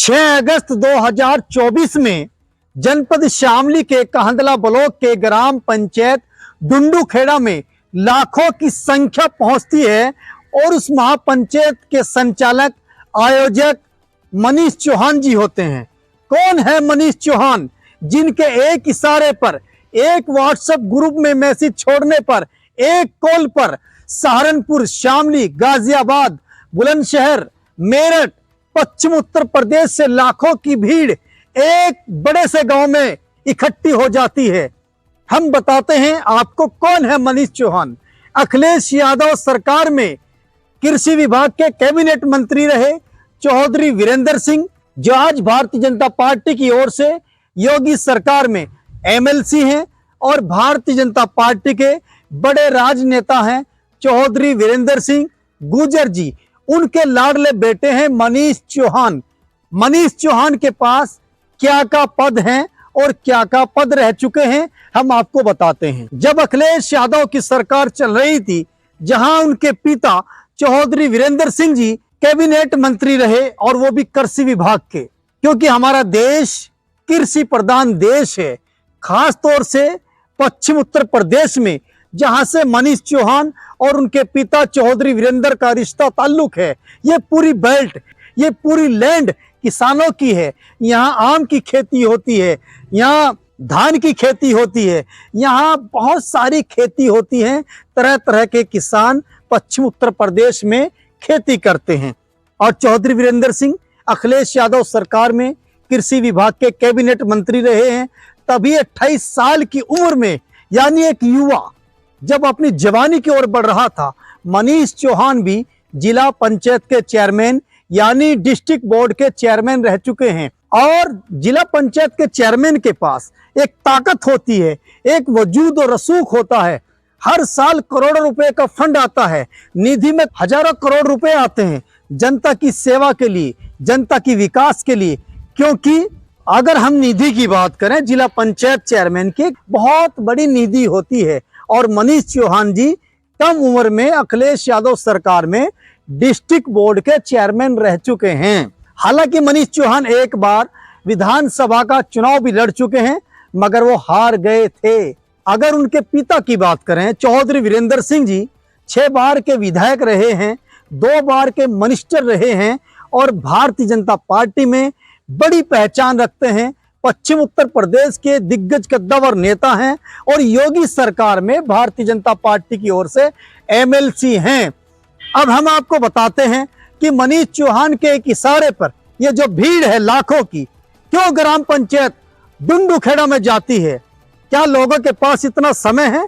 6 अगस्त 2024 में जनपद शामली के कहंदला ब्लॉक के ग्राम पंचायत डुंडूखेड़ा में लाखों की संख्या पहुंचती है और उस महापंचायत के संचालक आयोजक मनीष चौहान जी होते हैं। कौन है मनीष चौहान, जिनके एक इशारे पर, एक व्हाट्सएप ग्रुप में मैसेज छोड़ने पर, एक कॉल पर सहारनपुर, शामली, गाजियाबाद, बुलंदशहर, मेरठ, पश्चिम उत्तर प्रदेश से लाखों की भीड़ एक बड़े से गांव में इकट्ठी हो जाती है। हम बताते हैं आपको कौन है मनीष चौहान। अखिलेश यादव सरकार में कृषि विभाग के कैबिनेट मंत्री रहे चौधरी वीरेंद्र सिंह, जो आज भारतीय जनता पार्टी की ओर से योगी सरकार में एमएलसी हैं और भारतीय जनता पार्टी के बड़े राजनेता हैं चौधरी वीरेंद्र सिंह गुर्जर जी। उनके लाडले बेटे हैं मनीष चौहान। मनीष चौहान के पास क्या का पद हैं और क्या का पद रह चुके हैं, हम आपको बताते हैं। जब अखिलेश यादव की सरकार चल रही थी, जहां उनके पिता चौधरी वीरेंद्र सिंह जी कैबिनेट मंत्री रहे और वो भी कृषि विभाग के, क्योंकि हमारा देश कृषि प्रधान देश है, खास तौर से पश्चिम उत्तर प्रदेश में, जहां से मनीष चौहान और उनके पिता चौधरी वीरेंद्र का रिश्ता ताल्लुक है। ये पूरी बेल्ट, ये पूरी लैंड किसानों की है। यहाँ आम की खेती होती है, यहाँ धान की खेती होती है, यहाँ बहुत सारी खेती होती है। तरह तरह के किसान पश्चिम उत्तर प्रदेश में खेती करते हैं। और चौधरी वीरेंद्र सिंह अखिलेश यादव सरकार में कृषि विभाग के कैबिनेट मंत्री रहे हैं। तभी 28 साल की उम्र में, यानी एक युवा जब अपनी जवानी की ओर बढ़ रहा था, मनीष चौहान भी जिला पंचायत के चेयरमैन यानी डिस्ट्रिक्ट बोर्ड के चेयरमैन रह चुके हैं। और जिला पंचायत के चेयरमैन के पास एक ताकत होती है, एक वजूद और रसूख होता है। हर साल करोड़ों रुपए का फंड आता है, निधि में हजारों करोड़ रुपए आते हैं जनता की सेवा के लिए, जनता की विकास के लिए। क्योंकि अगर हम निधि की बात करें, जिला पंचायत चेयरमैन की बहुत बड़ी निधि होती है। और मनीष चौहान जी कम उम्र में अखिलेश यादव सरकार में डिस्ट्रिक्ट बोर्ड के चेयरमैन रह चुके हैं। हालांकि मनीष चौहान एक बार विधानसभा का चुनाव भी लड़ चुके हैं, मगर वो हार गए थे। अगर उनके पिता की बात करें, चौधरी वीरेंद्र सिंह जी 6 बार के विधायक रहे हैं, 2 बार के मिनिस्टर रहे हैं और भारतीय जनता पार्टी में बड़ी पहचान रखते हैं। पश्चिम उत्तर प्रदेश के दिग्गज कद्दावर नेता हैं और योगी सरकार में भारतीय जनता पार्टी की ओर से एमएलसी हैं। अब हम आपको बताते हैं कि मनीष चौहान के एक इशारे पर ये जो भीड़ है लाखों की, क्यों ग्राम पंचायत डुंडूखेड़ा में जाती है। क्या लोगों के पास इतना समय है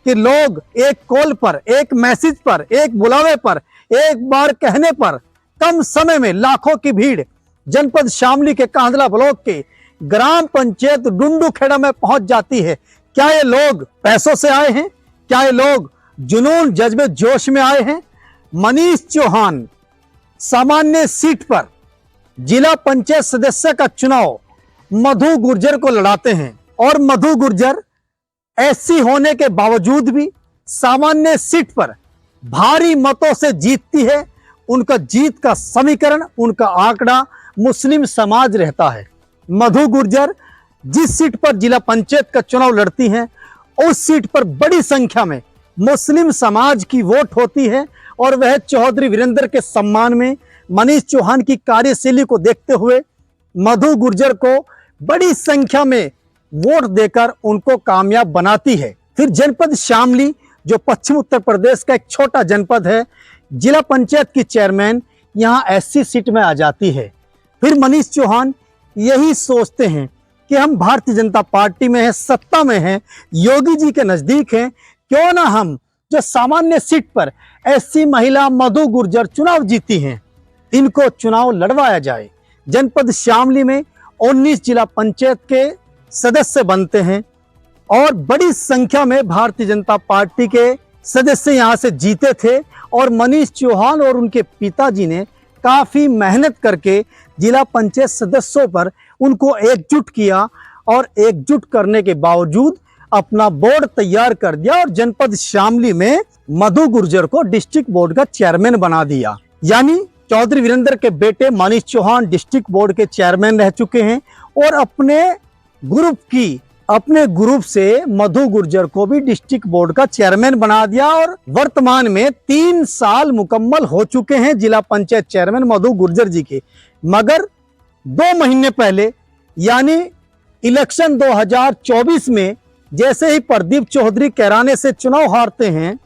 कि लोग एक कॉल पर, एक मैसेज पर, एक बुलावे पर, एक बार कहने पर कम समय में लाखों की भीड़ जनपद शामली के कहंदला ब्लॉक के ग्राम पंचायत डुंडूखेड़ा में पहुंच जाती है। क्या ये लोग पैसों से आए हैं? क्या ये लोग जुनून जज्बे जोश में आए हैं? मनीष चौहान सामान्य सीट पर जिला पंचायत सदस्य का चुनाव मधु गुर्जर को लड़ाते हैं और मधु गुर्जर एससी होने के बावजूद भी सामान्य सीट पर भारी मतों से जीतती है। उनका जीत का समीकरण, उनका आंकड़ा मुस्लिम समाज रहता है। मधु गुर्जर जिस सीट पर जिला पंचायत का चुनाव लड़ती हैं, उस सीट पर बड़ी संख्या में मुस्लिम समाज की वोट होती है और वह चौधरी वीरेंद्र के सम्मान में मनीष चौहान की कार्यशैली को देखते हुए मधु गुर्जर को बड़ी संख्या में वोट देकर उनको कामयाब बनाती है। फिर जनपद शामली, जो पश्चिम उत्तर प्रदेश का एक छोटा जनपद है, जिला पंचायत की चेयरमैन यहाँ एससी सीट में आ जाती है। फिर मनीष चौहान यही सोचते हैं कि हम भारतीय जनता पार्टी में हैं, सत्ता में हैं, योगी जी के नजदीक हैं, क्यों ना हम जो सामान्य सीट पर एससी महिला मधु गुर्जर चुनाव जीती हैं, इनको चुनाव लड़वाया जाए। जनपद शामली में 19 जिला पंचायत के सदस्य बनते हैं और बड़ी संख्या में भारतीय जनता पार्टी के सदस्य यहां से जीते थे। और मनीष चौहान और उनके पिताजी ने काफी मेहनत करके जिला पंचायत सदस्यों पर उनको एकजुट किया और एकजुट करने के बावजूद अपना बोर्ड तैयार कर दिया और जनपद शामली में मधु गुर्जर को डिस्ट्रिक्ट बोर्ड का चेयरमैन बना दिया। यानी चौधरी वीरेंद्र के बेटे मनीष चौहान डिस्ट्रिक्ट बोर्ड के चेयरमैन रह चुके हैं और अपने ग्रुप से मधु गुर्जर को भी डिस्ट्रिक्ट बोर्ड का चेयरमैन बना दिया और वर्तमान में 3 साल मुकम्मल हो चुके हैं जिला पंचायत चेयरमैन मधु गुर्जर जी के। मगर 2 महीने पहले यानी इलेक्शन 2024 में जैसे ही प्रदीप चौधरी कैराने से चुनाव हारते हैं,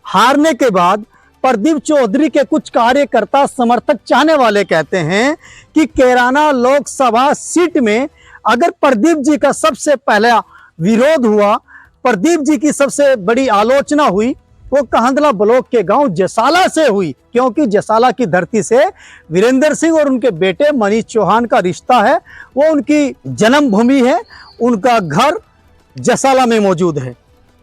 हारने के बाद प्रदीप चौधरी के कुछ कार्यकर्ता समर्थक चाहने वाले कहते हैं कि कैराना लोकसभा सीट में अगर प्रदीप जी का सबसे पहला विरोध हुआ, प्रदीप जी की सबसे बड़ी आलोचना हुई, वो कहंदला ब्लॉक के गांव जसाला से हुई, क्योंकि जसाला की धरती से वीरेंद्र सिंह और उनके बेटे मनीष चौहान का रिश्ता है, वो उनकी जन्मभूमि है, उनका घर जसाला में मौजूद है।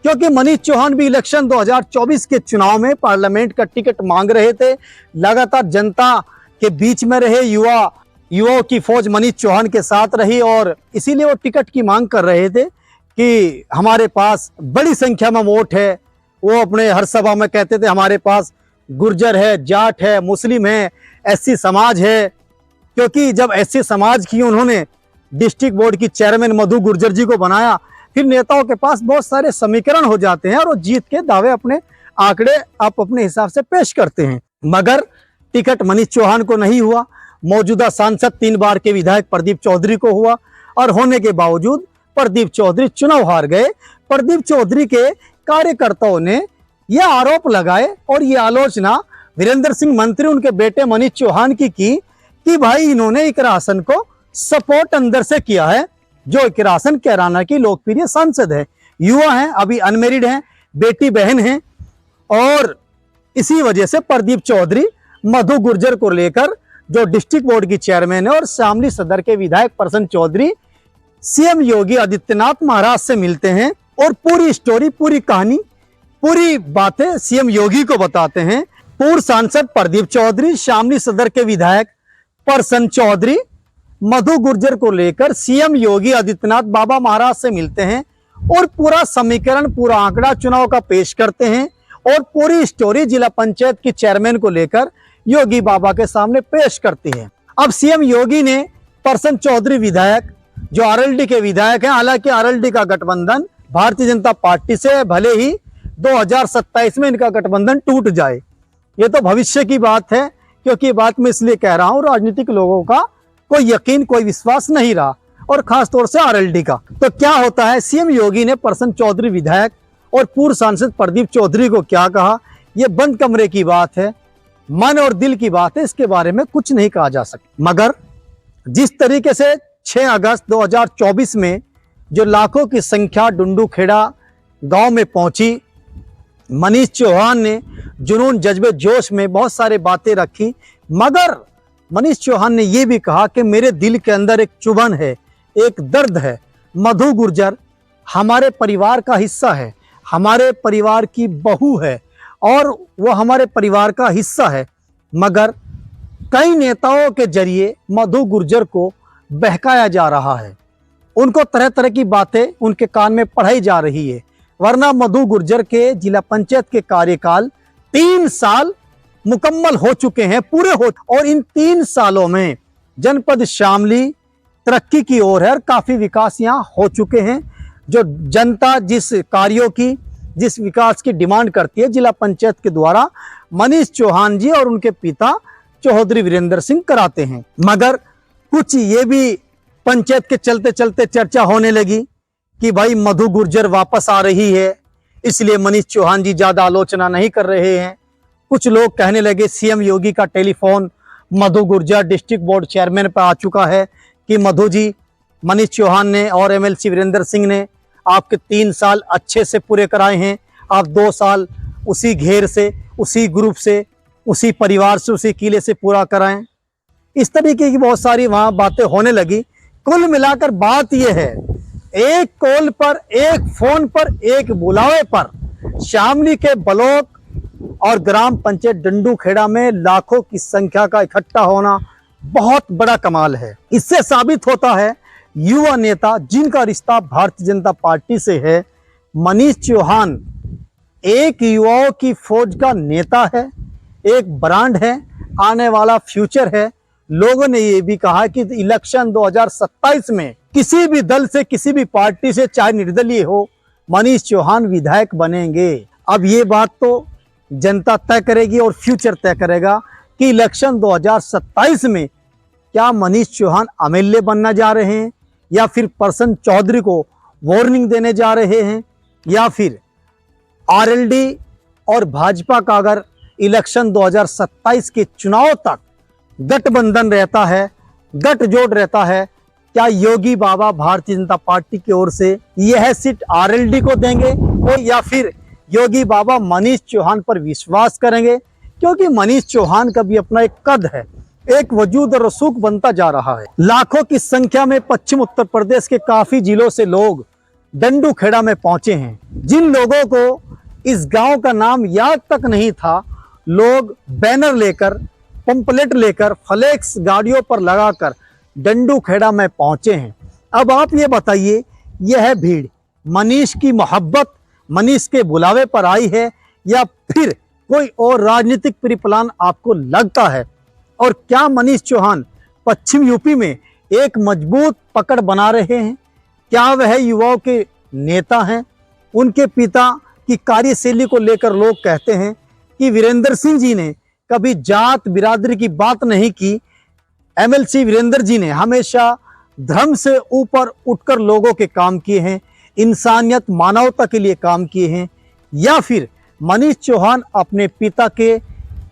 क्योंकि मनीष चौहान भी इलेक्शन 2024 के चुनाव में पार्लियामेंट का टिकट मांग रहे थे, लगातार जनता के बीच में रहे, युवाओं की फौज मनीष चौहान के साथ रही और इसीलिए वो टिकट की मांग कर रहे थे कि हमारे पास बड़ी संख्या में वोट है। वो अपने हर सभा में कहते थे हमारे पास गुर्जर है, जाट है, मुस्लिम है, एससी समाज है। क्योंकि जब एससी समाज की उन्होंने डिस्ट्रिक्ट बोर्ड की चेयरमैन मधु गुर्जर जी को बनाया, फिर नेताओं के पास बहुत सारे समीकरण हो जाते हैं और वो जीत के दावे अपने आंकड़े आप अपने हिसाब से पेश करते हैं। मगर टिकट मनीष चौहान को नहीं हुआ। मौजूदा सांसद 3 बार के विधायक प्रदीप चौधरी को हुआ और होने के बावजूद प्रदीप चौधरी चुनाव हार गए। प्रदीप चौधरी के कार्यकर्ताओं ने यह आरोप लगाए और ये आलोचना वीरेंद्र सिंह मंत्री उनके बेटे मनीष चौहान की कि भाई इन्होंने इकरा हसन को सपोर्ट अंदर से किया है, जो इकरा हसन कैराना की लोकप्रिय सांसद है, युवा हैं, अभी अनमेरिड हैं, बेटी बहन हैं और इसी वजह से प्रदीप चौधरी मधु गुर्जर को लेकर जो डिस्ट्रिक्ट बोर्ड की चेयरमैन है और शामली सदर के विधायक प्रसन्न चौधरी सीएम योगी आदित्यनाथ महाराज से मिलते हैं और पूरी स्टोरी, पूरी कहानी, पूरी बातें सीएम योगी को बताते हैं। पूर्व सांसद प्रदीप चौधरी, शामली सदर के विधायक प्रसन्न चौधरी मधु गुर्जर को लेकर सीएम योगी आदित्यनाथ बाबा महाराज से मिलते हैं और पूरा समीकरण, पूरा आंकड़ा चुनाव का पेश करते हैं और पूरी स्टोरी जिला पंचायत की चेयरमैन को लेकर योगी बाबा के सामने पेश करती है। अब सीएम योगी ने प्रसन्न चौधरी विधायक जो आरएलडी के विधायक हैं, हालांकि आरएलडी का गठबंधन भारतीय जनता पार्टी से, भले ही 2027 में इनका गठबंधन टूट जाए, ये तो भविष्य की बात है। क्योंकि ये बात मैं इसलिए कह रहा हूं, राजनीतिक लोगों का कोई यकीन, कोई विश्वास नहीं रहा और खासतौर से आरएलडी का। तो क्या होता है, सीएम योगी ने प्रसन्न चौधरी विधायक और पूर्व सांसद प्रदीप चौधरी को क्या कहा, यह बंद कमरे की बात है, मन और दिल की बात है, इसके बारे में कुछ नहीं कहा जा सकता। मगर जिस तरीके से 6 अगस्त 2024 में जो लाखों की संख्या डुंडूखेड़ा गांव में पहुंची, मनीष चौहान ने जुनून, जज्बे, जोश में बहुत सारे बातें रखी, मगर मनीष चौहान ने यह भी कहा कि मेरे दिल के अंदर एक चुभन है, एक दर्द है। मधु गुर्जर हमारे परिवार का हिस्सा है, हमारे परिवार की बहू है और वो हमारे परिवार का हिस्सा है। मगर कई नेताओं के जरिए मधु गुर्जर को बहकाया जा रहा है, उनको तरह तरह की बातें उनके कान में पढ़ाई जा रही है। वरना मधु गुर्जर के जिला पंचायत के कार्यकाल 3 साल मुकम्मल हो चुके हैं, पूरे हो, और इन 3 सालों में जनपद शामली तरक्की की ओर है और काफी विकास यहाँ हो चुके हैं। जो जनता जिस कार्यों की, जिस विकास की डिमांड करती है, जिला पंचायत के द्वारा मनीष चौहान जी और उनके पिता चौधरी वीरेंद्र सिंह कराते हैं। मगर कुछ ये भी पंचायत के चलते चलते चर्चा होने लगी कि भाई मधु गुर्जर वापस आ रही है, इसलिए मनीष चौहान जी ज्यादा आलोचना नहीं कर रहे हैं। कुछ लोग कहने लगे सीएम योगी का टेलीफोन मधु गुर्जर डिस्ट्रिक्ट बोर्ड चेयरमैन पर आ चुका है कि मधु जी, मनीष चौहान ने और एमएलसी वीरेंद्र सिंह ने आपके 3 साल अच्छे से पूरे कराए हैं, आप 2 साल उसी घेर से, उसी ग्रुप से, उसी परिवार से, उसी किले से पूरा कराएं। इस तरीके की बहुत सारी वहां बातें होने लगी। कुल मिलाकर बात यह है, एक कॉल पर, एक फोन पर, एक बुलावे पर शामली के ब्लॉक और ग्राम पंचायत डंडूखेड़ा में लाखों की संख्या का इकट्ठा होना बहुत बड़ा कमाल है। इससे साबित होता है युवा नेता जिनका रिश्ता भारतीय जनता पार्टी से है, मनीष चौहान एक युवाओं की फौज का नेता है, एक ब्रांड है, आने वाला फ्यूचर है। लोगों ने ये भी कहा कि इलेक्शन 2027 में किसी भी दल से, किसी भी पार्टी से, चाहे निर्दलीय हो, मनीष चौहान विधायक बनेंगे। अब ये बात तो जनता तय करेगी और फ्यूचर तय करेगा कि इलेक्शन 2027 में क्या मनीष चौहान एमएलए बनना जा रहे हैं, या फिर प्रसन्न चौधरी को वार्निंग देने जा रहे हैं, या फिर आरएलडी और भाजपा का अगर इलेक्शन 2027 के चुनाव तक गठबंधन रहता है, गठजोड़ रहता है, क्या योगी बाबा भारतीय जनता पार्टी की ओर से यह सीट आरएलडी को देंगे, और या फिर योगी बाबा मनीष चौहान पर विश्वास करेंगे? क्योंकि मनीष चौहान का भी अपना एक कद है, एक वजूद और रसूख बनता जा रहा है। लाखों की संख्या में पश्चिम उत्तर प्रदेश के काफी जिलों से लोग डंडू खेड़ा में पहुंचे हैं। जिन लोगों को इस गांव का नाम याद तक नहीं था, लोग बैनर लेकर, पंपलेट लेकर, फ्लेक्स गाड़ियों पर लगाकर डंडू खेड़ा में पहुंचे हैं। अब आप ये बताइए, यह भीड़ मनीष की मोहब्बत, मनीष के बुलावे पर आई है, या फिर कोई और राजनीतिक प्री-प्लान आपको लगता है? और क्या मनीष चौहान पश्चिम यूपी में एक मजबूत पकड़ बना रहे हैं? क्या वह युवाओं के नेता हैं? उनके पिता की कार्यशैली को लेकर लोग कहते हैं कि वीरेंद्र सिंह जी ने कभी जात बिरादरी की बात नहीं की। एमएलसी वीरेंद्र जी ने हमेशा धर्म से ऊपर उठकर लोगों के काम किए हैं, इंसानियत, मानवता के लिए काम किए हैं। या फिर मनीष चौहान अपने पिता के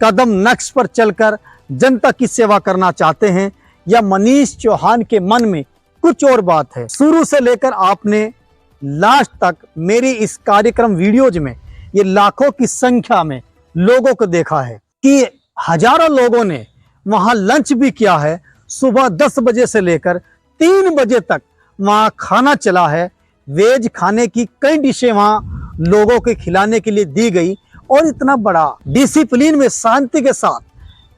कदम नक्श पर चलकर जनता की सेवा करना चाहते हैं, या मनीष चौहान के मन में कुछ और बात है? शुरू से लेकर आपने लास्ट तक मेरी इस कार्यक्रम वीडियोज में ये लाखों की संख्या में लोगों को देखा है कि हजारों लोगों ने वहां लंच भी किया है। सुबह 10 बजे से लेकर 3 बजे तक वहां खाना चला है। वेज खाने की कई डिशें वहां लोगों के खिलाने के लिए दी गई, और इतना बड़ा डिसिप्लिन में शांति के साथ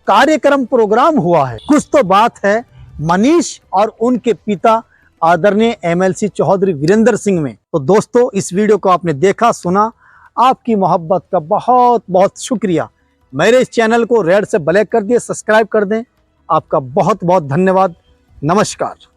कार्यक्रम प्रोग्राम हुआ है। कुछ तो बात है मनीष और उनके पिता आदरणीय एमएलसी चौधरी वीरेंद्र सिंह में। तो दोस्तों, इस वीडियो को आपने देखा, सुना, आपकी मोहब्बत का बहुत बहुत शुक्रिया। मेरे इस चैनल को रेड से ब्लैक कर दिए, सब्सक्राइब कर दें। आपका बहुत बहुत धन्यवाद। नमस्कार।